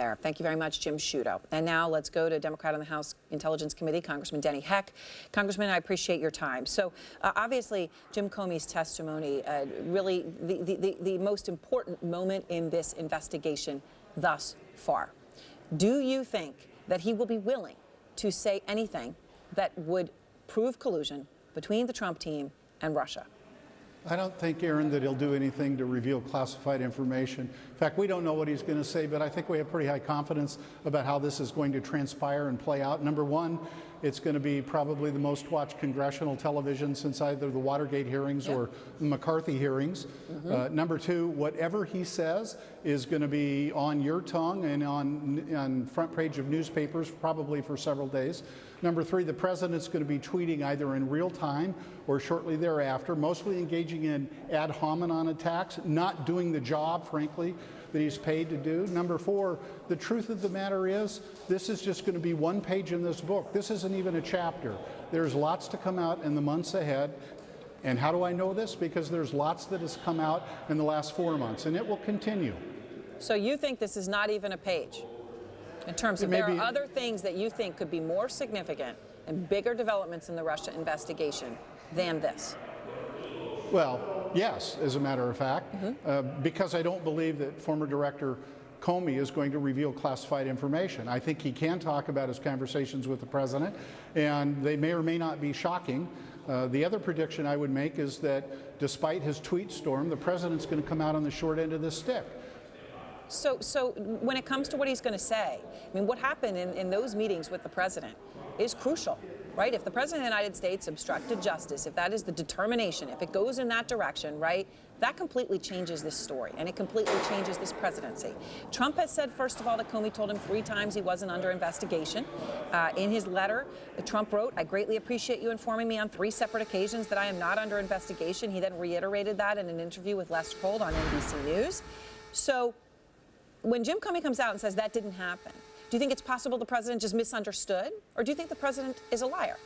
there. Thank you very much, Jim Sciutto. And now let's go to Democrat on the House Intelligence Committee, Congressman Denny Heck. Congressman, I appreciate your time. So obviously, Jim Comey's testimony, really the most important moment in this investigation thus far. Do you think that he will be willing to say anything that would prove collusion between the Trump team and Russia? I don't think, Erin, that he'll do anything to reveal classified information. In fact, we don't know what he's going to say, but I think we have pretty high confidence about how this is going to transpire and play out. Number one, it's going to be probably the most watched congressional television since either the Watergate hearings or the McCarthy hearings. Number two, whatever he says is going to be on your tongue and on front page of newspapers probably for several days. Number three, the president's going to be tweeting either in real time or shortly thereafter, mostly engaging in ad hominem attacks, not doing the job, frankly, that he's paid to do. Number four, the truth of the matter is, this is just going to be one page in this book. This isn't even a chapter. There's lots to come out in the months ahead. And how do I know this? Because there's lots that has come out in the last 4 months, and it will continue. So you think this is not even a page? In terms of there are other things that you think could be more significant and bigger developments in the Russia investigation than this? Well, yes, as a matter of fact, because I don't believe that former Director Comey is going to reveal classified information. I think he can talk about his conversations with the president, and they may or may not be shocking. The other prediction I would make is that despite his tweet storm, the president's going to come out on the short end of this stick. So when it comes to what he's going to say, I mean, what happened in those meetings with the president is crucial, right? If the president of the United States obstructed justice, if that is the determination, if it goes in that direction, right, that completely changes this story, and it completely changes this presidency. Trump has said, first of all, that Comey told him 3 times he wasn't under investigation. In his letter, Trump wrote, "I greatly appreciate you informing me on 3 separate occasions that I am not under investigation." He then reiterated that in an interview with Lester Holt on NBC News. So when Jim Comey comes out and says that didn't happen, do you think it's possible the president just misunderstood, or do you think the president is a liar?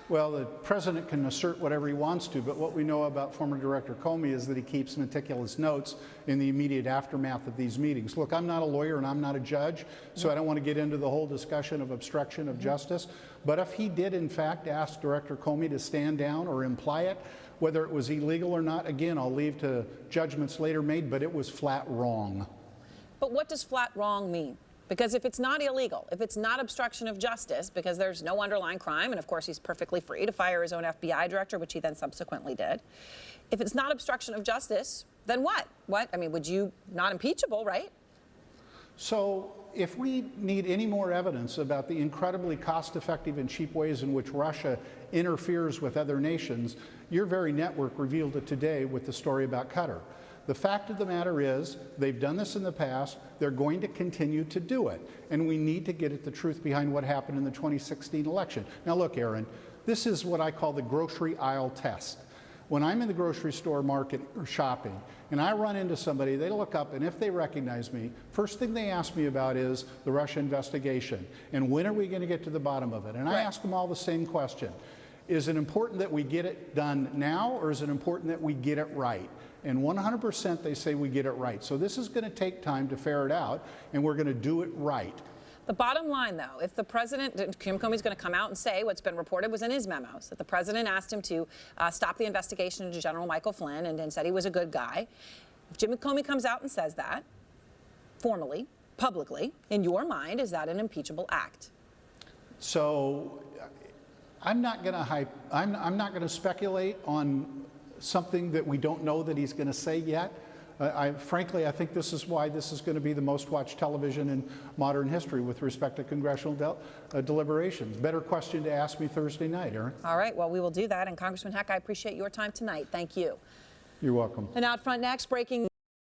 Well, the president can assert whatever he wants to, but what we know about former Director Comey is that he keeps meticulous notes in the immediate aftermath of these meetings. Look, I'm not a lawyer and I'm not a judge, so I don't want to get into the whole discussion of obstruction of justice. But if he did, in fact, ask Director Comey to stand down or imply it, whether it was illegal or not, again, I'll leave to judgments later made, but it was flat wrong. But what does flat wrong mean? Because if it's not illegal, if it's not obstruction of justice, because there's no underlying crime, and of course he's perfectly free to fire his own FBI director, which he then subsequently did. If it's not obstruction of justice, then what? What? I mean, would you not impeachable, right? So if we need any more evidence about the incredibly cost-effective and cheap ways in which Russia interferes with other nations, your very network revealed it today with the story about Qatar. The fact of the matter is, they've done this in the past, they're going to continue to do it, and we need to get at the truth behind what happened in the 2016 election. Now look, Erin, this is what I call the grocery aisle test. When I'm in the grocery store market or shopping, and I run into somebody, they look up, and if they recognize me, first thing they ask me about is the Russia investigation, and when are we going to get to the bottom of it? And I ask them all the same question. Is it important that we get it done now, or is it important that we get it right? And 100% they say we get it right. So this is going to take time to ferret out, and we're going to do it right. The bottom line, though, if the president, Jim Comey's going to come out and say what's been reported was in his memos, that the president asked him to stop the investigation into General Michael Flynn and said he was a good guy. If Jim Comey comes out and says that, formally, publicly, in your mind, is that an impeachable act? So I'm not going to speculate on something that we don't know that he's going to say yet. Frankly, I think this is why this is going to be the most watched television in modern history with respect to congressional deliberations. Better question to ask me Thursday night, Erin. All right, well, we will do that. And Congressman Heck, I appreciate your time tonight. Thank you. You're welcome. And out front next, breaking